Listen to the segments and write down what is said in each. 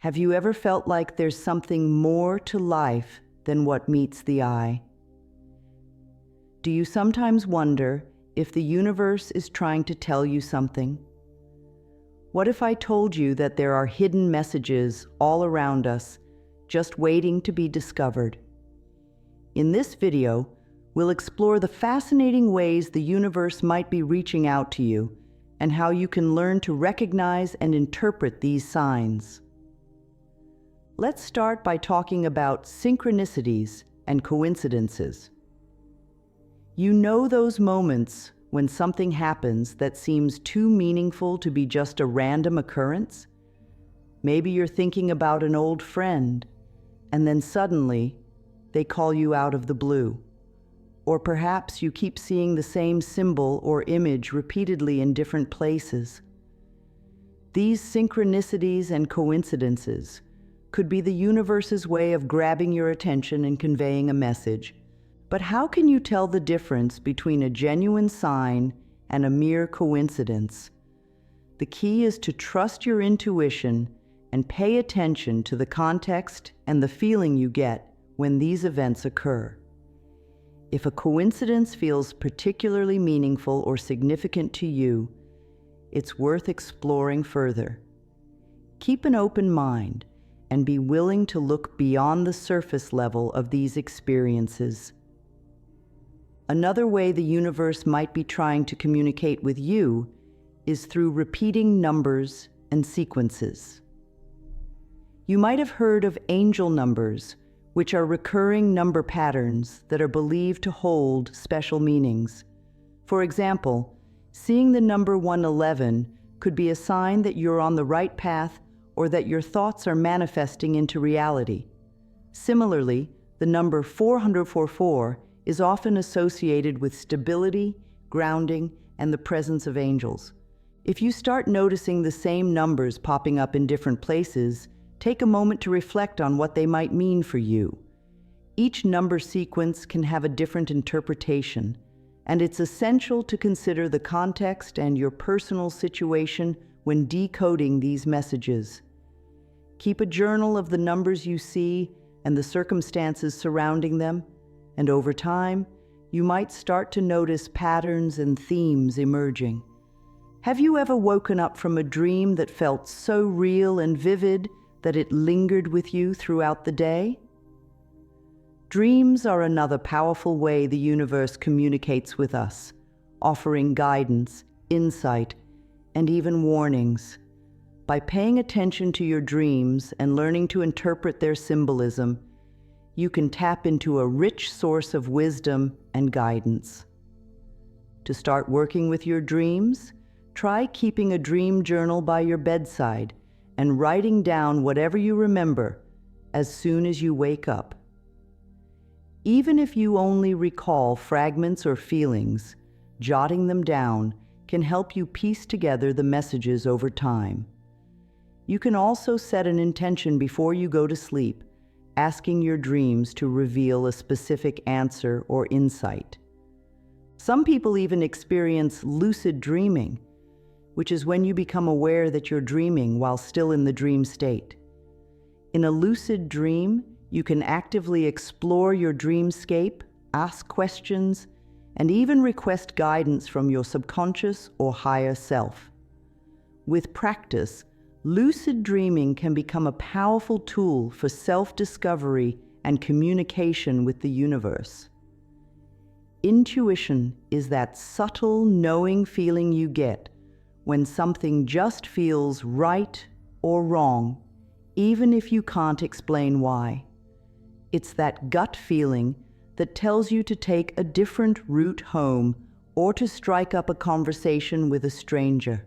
Have you ever felt like there's something more to life than what meets the eye? Do you sometimes wonder if the universe is trying to tell you something? What if I told you that there are hidden messages all around us, just waiting to be discovered? In this video, we'll explore the fascinating ways the universe might be reaching out to you and how you can learn to recognize and interpret these signs. Let's start by talking about synchronicities and coincidences. You know those moments when something happens that seems too meaningful to be just a random occurrence? Maybe you're thinking about an old friend, and then suddenly they call you out of the blue. Or perhaps you keep seeing the same symbol or image repeatedly in different places. These synchronicities and coincidences could be the universe's way of grabbing your attention and conveying a message. But how can you tell the difference between a genuine sign and a mere coincidence? The key is to trust your intuition and pay attention to the context and the feeling you get when these events occur. If a coincidence feels particularly meaningful or significant to you, it's worth exploring further. Keep an open mind and be willing to look beyond the surface level of these experiences. Another way the universe might be trying to communicate with you is through repeating numbers and sequences. You might have heard of angel numbers, which are recurring number patterns that are believed to hold special meanings. For example, seeing the number 111 could be a sign that you're on the right path or that your thoughts are manifesting into reality. Similarly, the number 444 is often associated with stability, grounding, and the presence of angels. If you start noticing the same numbers popping up in different places, take a moment to reflect on what they might mean for you. Each number sequence can have a different interpretation, and it's essential to consider the context and your personal situation when decoding these messages. Keep a journal of the numbers you see and the circumstances surrounding them, and over time, you might start to notice patterns and themes emerging. Have you ever woken up from a dream that felt so real and vivid that it lingered with you throughout the day? Dreams are another powerful way the universe communicates with us, offering guidance, insight, and even warnings. By paying attention to your dreams and learning to interpret their symbolism, you can tap into a rich source of wisdom and guidance. To start working with your dreams, try keeping a dream journal by your bedside and writing down whatever you remember as soon as you wake up. Even if you only recall fragments or feelings, jotting them down can help you piece together the messages over time. You can also set an intention before you go to sleep, asking your dreams to reveal a specific answer or insight. Some people even experience lucid dreaming, which is when you become aware that you're dreaming while still in the dream state. In a lucid dream, you can actively explore your dreamscape, ask questions, and even request guidance from your subconscious or higher self. With practice, lucid dreaming can become a powerful tool for self-discovery and communication with the universe. Intuition is that subtle, knowing feeling you get when something just feels right or wrong, even if you can't explain why. It's that gut feeling that tells you to take a different route home or to strike up a conversation with a stranger.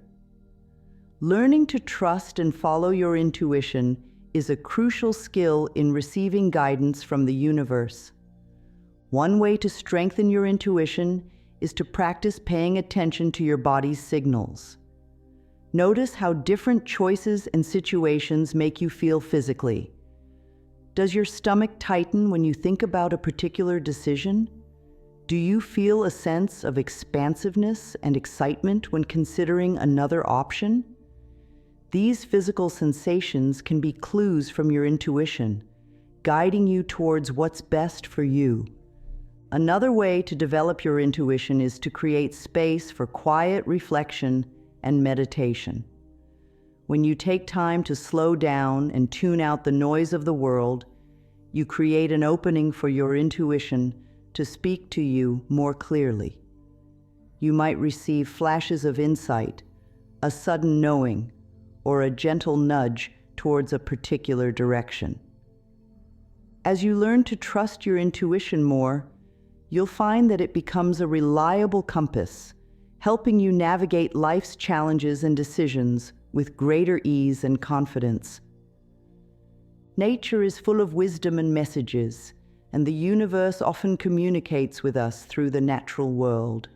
Learning to trust and follow your intuition is a crucial skill in receiving guidance from the universe. One way to strengthen your intuition is to practice paying attention to your body's signals. Notice how different choices and situations make you feel physically. Does your stomach tighten when you think about a particular decision? Do you feel a sense of expansiveness and excitement when considering another option? These physical sensations can be clues from your intuition, guiding you towards what's best for you. Another way to develop your intuition is to create space for quiet reflection and meditation. When you take time to slow down and tune out the noise of the world, you create an opening for your intuition to speak to you more clearly. You might receive flashes of insight, a sudden knowing, or a gentle nudge towards a particular direction. As you learn to trust your intuition more, you'll find that it becomes a reliable compass, helping you navigate life's challenges and decisions with greater ease and confidence. Nature is full of wisdom and messages, and the universe often communicates with us through the natural world.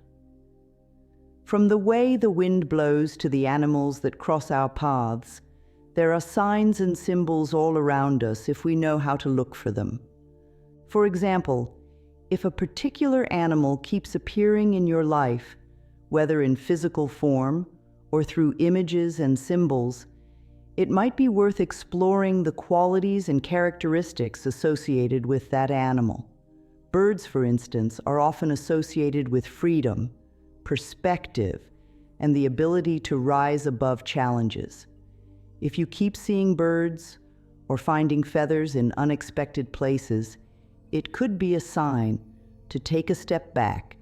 From the way the wind blows to the animals that cross our paths, there are signs and symbols all around us if we know how to look for them. For example, if a particular animal keeps appearing in your life, whether in physical form or through images and symbols, it might be worth exploring the qualities and characteristics associated with that animal. Birds, for instance, are often associated with freedom, perspective, and the ability to rise above challenges. If you keep seeing birds or finding feathers in unexpected places, it could be a sign to take a step back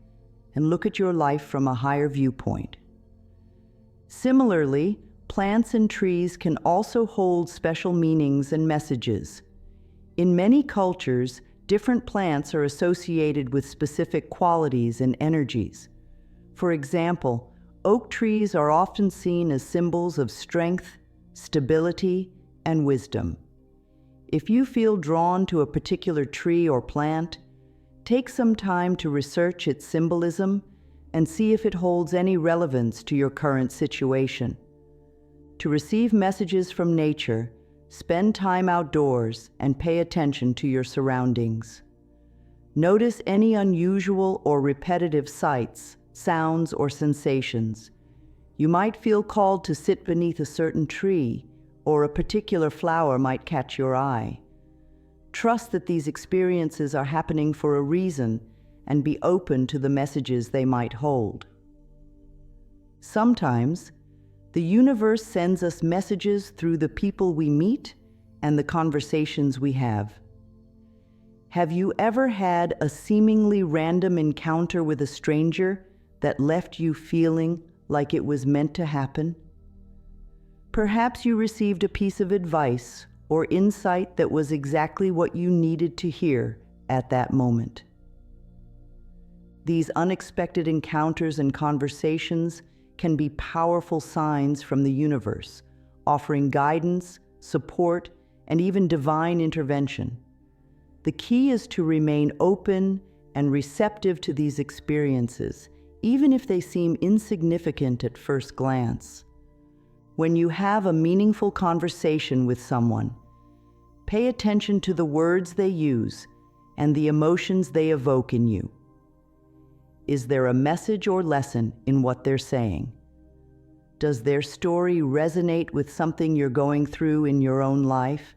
and look at your life from a higher viewpoint. Similarly, plants and trees can also hold special meanings and messages. In many cultures, different plants are associated with specific qualities and energies. For example, oak trees are often seen as symbols of strength, stability, and wisdom. If you feel drawn to a particular tree or plant, take some time to research its symbolism and see if it holds any relevance to your current situation. To receive messages from nature, spend time outdoors and pay attention to your surroundings. Notice any unusual or repetitive sights, sounds, or sensations. You might feel called to sit beneath a certain tree, or a particular flower might catch your eye. Trust that these experiences are happening for a reason and be open to the messages they might hold. Sometimes, the universe sends us messages through the people we meet and the conversations we have. Have you ever had a seemingly random encounter with a stranger that left you feeling like it was meant to happen? Perhaps you received a piece of advice or insight that was exactly what you needed to hear at that moment. These unexpected encounters and conversations can be powerful signs from the universe, offering guidance, support, and even divine intervention. The key is to remain open and receptive to these experiences, even if they seem insignificant at first glance. When you have a meaningful conversation with someone, pay attention to the words they use and the emotions they evoke in you. Is there a message or lesson in what they're saying? Does their story resonate with something you're going through in your own life?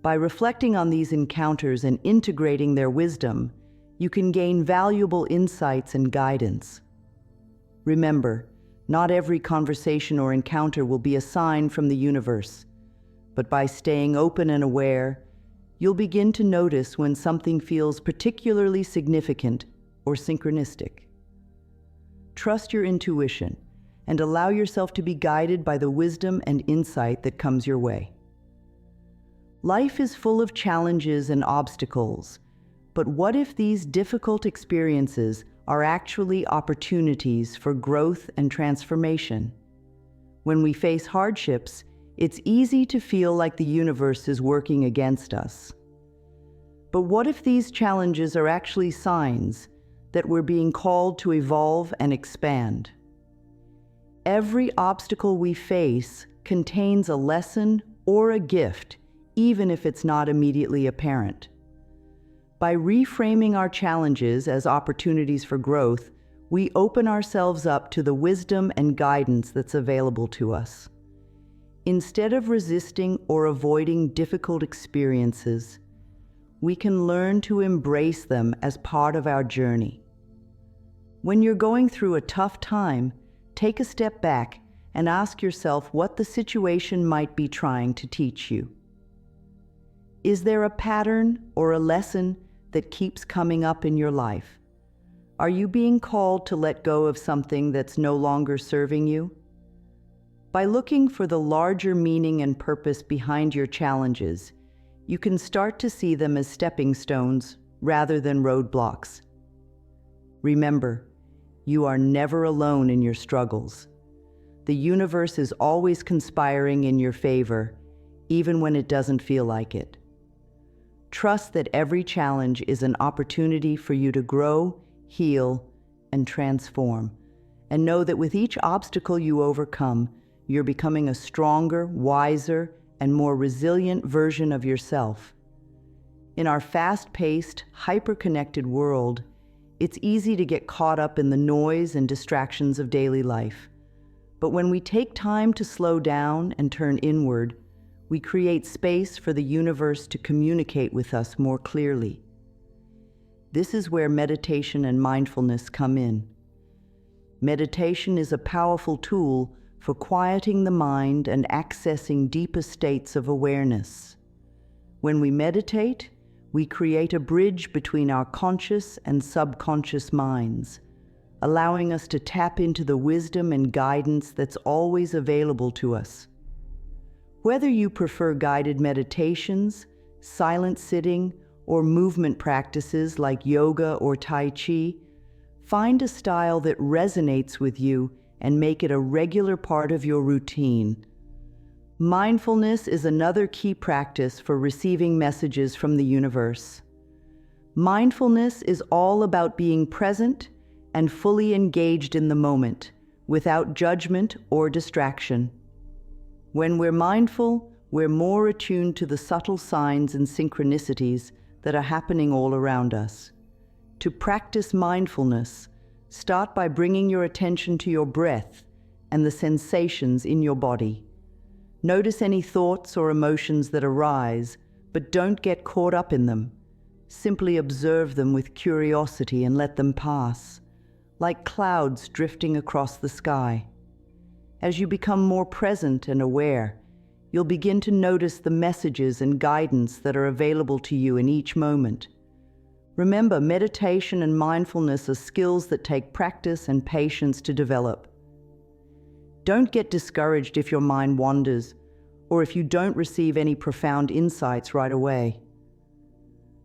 By reflecting on these encounters and integrating their wisdom, you can gain valuable insights and guidance. Remember, not every conversation or encounter will be a sign from the universe, but by staying open and aware, you'll begin to notice when something feels particularly significant or synchronistic. Trust your intuition and allow yourself to be guided by the wisdom and insight that comes your way. Life is full of challenges and obstacles, but what if these difficult experiences are actually opportunities for growth and transformation? When we face hardships, it's easy to feel like the universe is working against us. But what if these challenges are actually signs that we're being called to evolve and expand? Every obstacle we face contains a lesson or a gift, even if it's not immediately apparent. By reframing our challenges as opportunities for growth, we open ourselves up to the wisdom and guidance that's available to us. Instead of resisting or avoiding difficult experiences, we can learn to embrace them as part of our journey. When you're going through a tough time, take a step back and ask yourself what the situation might be trying to teach you. Is there a pattern or a lesson that keeps coming up in your life? Are you being called to let go of something that's no longer serving you? By looking for the larger meaning and purpose behind your challenges, you can start to see them as stepping stones rather than roadblocks. Remember, you are never alone in your struggles. The universe is always conspiring in your favor, even when it doesn't feel like it. Trust that every challenge is an opportunity for you to grow, heal, and transform. And know that with each obstacle you overcome, you're becoming a stronger, wiser, and more resilient version of yourself. In our fast-paced, hyper-connected world, it's easy to get caught up in the noise and distractions of daily life. But when we take time to slow down and turn inward, we create space for the universe to communicate with us more clearly. This is where meditation and mindfulness come in. Meditation is a powerful tool for quieting the mind and accessing deeper states of awareness. When we meditate, we create a bridge between our conscious and subconscious minds, allowing us to tap into the wisdom and guidance that's always available to us. Whether you prefer guided meditations, silent sitting, or movement practices like yoga or Tai Chi, find a style that resonates with you and make it a regular part of your routine. Mindfulness is another key practice for receiving messages from the universe. Mindfulness is all about being present and fully engaged in the moment, without judgment or distraction. When we're mindful, we're more attuned to the subtle signs and synchronicities that are happening all around us. To practice mindfulness, start by bringing your attention to your breath and the sensations in your body. Notice any thoughts or emotions that arise, but don't get caught up in them. Simply observe them with curiosity and let them pass, like clouds drifting across the sky. As you become more present and aware, you'll begin to notice the messages and guidance that are available to you in each moment. Remember, meditation and mindfulness are skills that take practice and patience to develop. Don't get discouraged if your mind wanders, or if you don't receive any profound insights right away.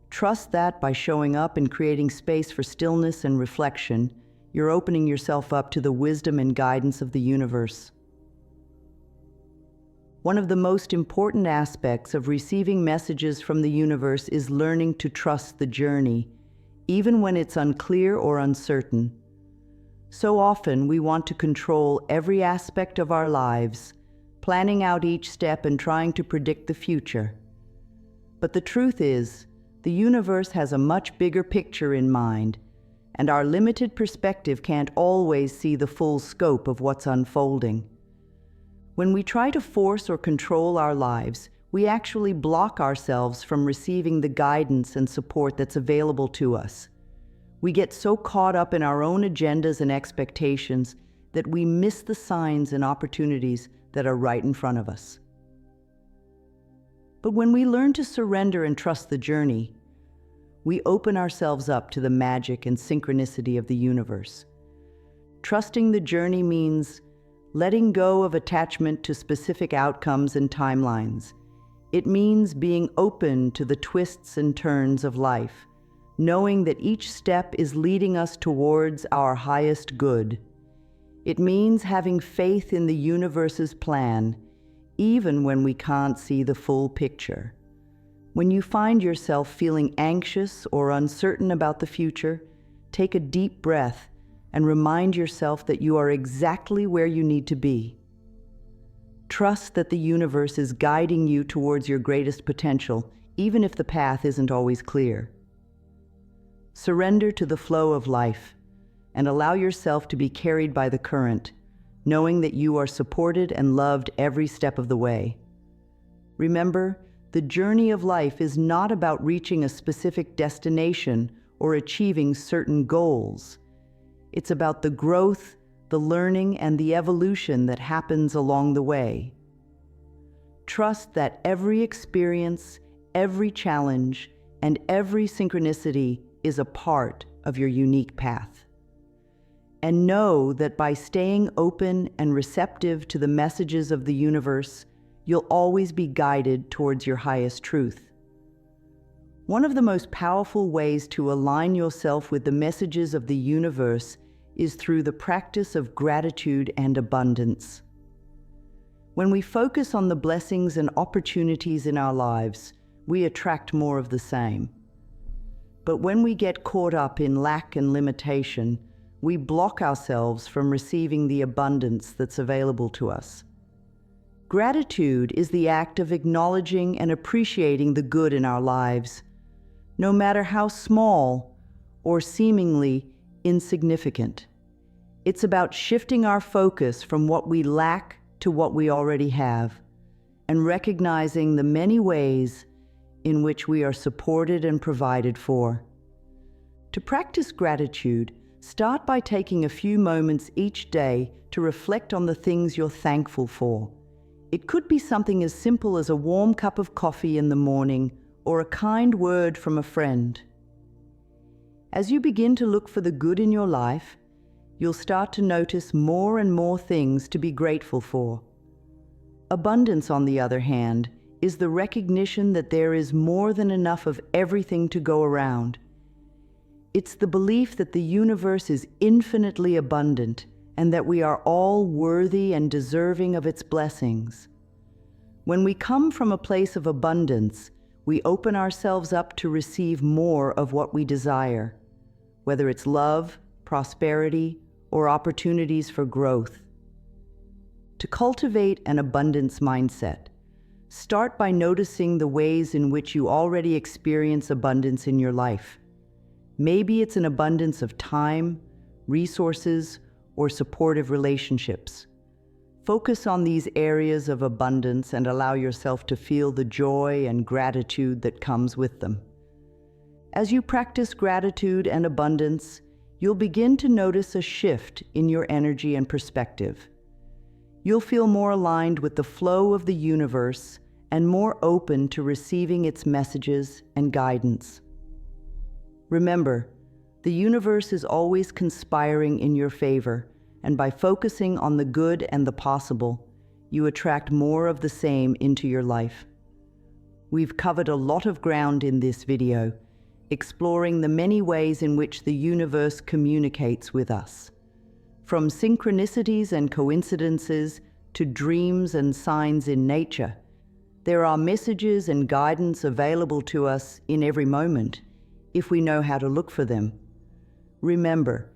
Trust that by showing up and creating space for stillness and reflection, you're opening yourself up to the wisdom and guidance of the universe. One of the most important aspects of receiving messages from the universe is learning to trust the journey, even when it's unclear or uncertain. So often we want to control every aspect of our lives, planning out each step and trying to predict the future. But the truth is, the universe has a much bigger picture in mind, and our limited perspective can't always see the full scope of what's unfolding. When we try to force or control our lives, we actually block ourselves from receiving the guidance and support that's available to us. We get so caught up in our own agendas and expectations that we miss the signs and opportunities that are right in front of us. But when we learn to surrender and trust the journey, we open ourselves up to the magic and synchronicity of the universe. Trusting the journey means letting go of attachment to specific outcomes and timelines. It means being open to the twists and turns of life, knowing that each step is leading us towards our highest good. It means having faith in the universe's plan, even when we can't see the full picture. When you find yourself feeling anxious or uncertain about the future, take a deep breath and remind yourself that you are exactly where you need to be. Trust that the universe is guiding you towards your greatest potential, even if the path isn't always clear. Surrender to the flow of life and allow yourself to be carried by the current, knowing that you are supported and loved every step of the way. Remember, the journey of life is not about reaching a specific destination or achieving certain goals. It's about the growth, the learning, and the evolution that happens along the way. Trust that every experience, every challenge, and every synchronicity is a part of your unique path. And know that by staying open and receptive to the messages of the universe, you'll always be guided towards your highest truth. One of the most powerful ways to align yourself with the messages of the universe is through the practice of gratitude and abundance. When we focus on the blessings and opportunities in our lives, we attract more of the same. But when we get caught up in lack and limitation, we block ourselves from receiving the abundance that's available to us. Gratitude is the act of acknowledging and appreciating the good in our lives, no matter how small or seemingly insignificant. It's about shifting our focus from what we lack to what we already have, and recognizing the many ways in which we are supported and provided for. To practice gratitude, start by taking a few moments each day to reflect on the things you're thankful for. It could be something as simple as a warm cup of coffee in the morning or a kind word from a friend. As you begin to look for the good in your life, you'll start to notice more and more things to be grateful for. Abundance, on the other hand, is the recognition that there is more than enough of everything to go around. It's the belief that the universe is infinitely abundant and that we are all worthy and deserving of its blessings. When we come from a place of abundance, we open ourselves up to receive more of what we desire, whether it's love, prosperity, or opportunities for growth. To cultivate an abundance mindset, start by noticing the ways in which you already experience abundance in your life. Maybe it's an abundance of time, resources, or supportive relationships. Focus on these areas of abundance and allow yourself to feel the joy and gratitude that comes with them. As you practice gratitude and abundance, you'll begin to notice a shift in your energy and perspective. You'll feel more aligned with the flow of the universe and more open to receiving its messages and guidance. Remember, the universe is always conspiring in your favor, and by focusing on the good and the possible, you attract more of the same into your life. We've covered a lot of ground in this video, exploring the many ways in which the universe communicates with us. From synchronicities and coincidences to dreams and signs in nature, there are messages and guidance available to us in every moment, if we know how to look for them. Remember,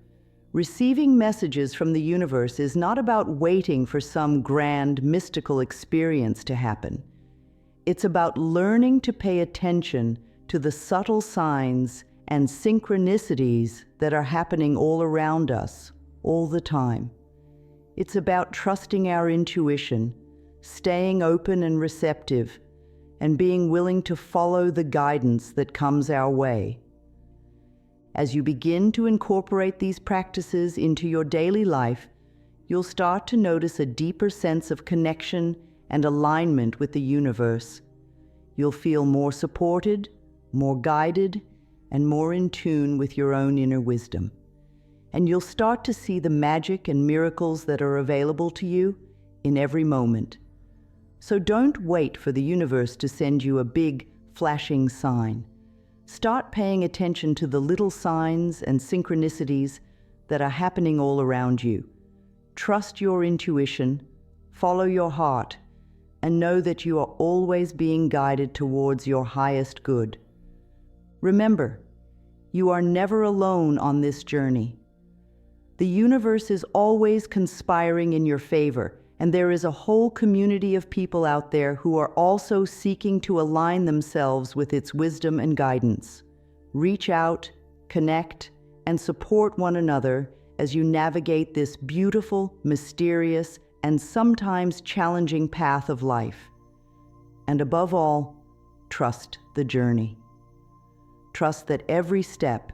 receiving messages from the universe is not about waiting for some grand mystical experience to happen. It's about learning to pay attention to the subtle signs and synchronicities that are happening all around us, all the time. It's about trusting our intuition, staying open and receptive, and being willing to follow the guidance that comes our way. As you begin to incorporate these practices into your daily life, you'll start to notice a deeper sense of connection and alignment with the universe. You'll feel more supported, more guided, and more in tune with your own inner wisdom. And you'll start to see the magic and miracles that are available to you in every moment. So don't wait for the universe to send you a big, flashing sign. Start paying attention to the little signs and synchronicities that are happening all around you. Trust your intuition, follow your heart, and know that you are always being guided towards your highest good. Remember, you are never alone on this journey. The universe is always conspiring in your favor, and there is a whole community of people out there who are also seeking to align themselves with its wisdom and guidance. Reach out, connect, and support one another as you navigate this beautiful, mysterious, and sometimes challenging path of life. And above all, trust the journey. Trust that every step,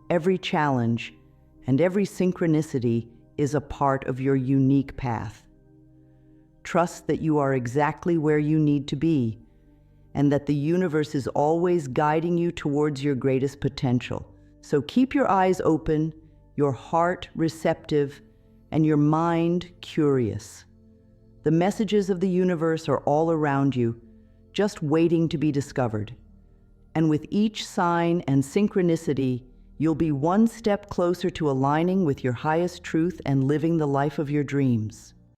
every challenge, and every synchronicity is a part of your unique path. Trust that you are exactly where you need to be, and that the universe is always guiding you towards your greatest potential. So keep your eyes open, your heart receptive, and your mind curious. The messages of the universe are all around you, just waiting to be discovered. And with each sign and synchronicity, you'll be one step closer to aligning with your highest truth and living the life of your dreams.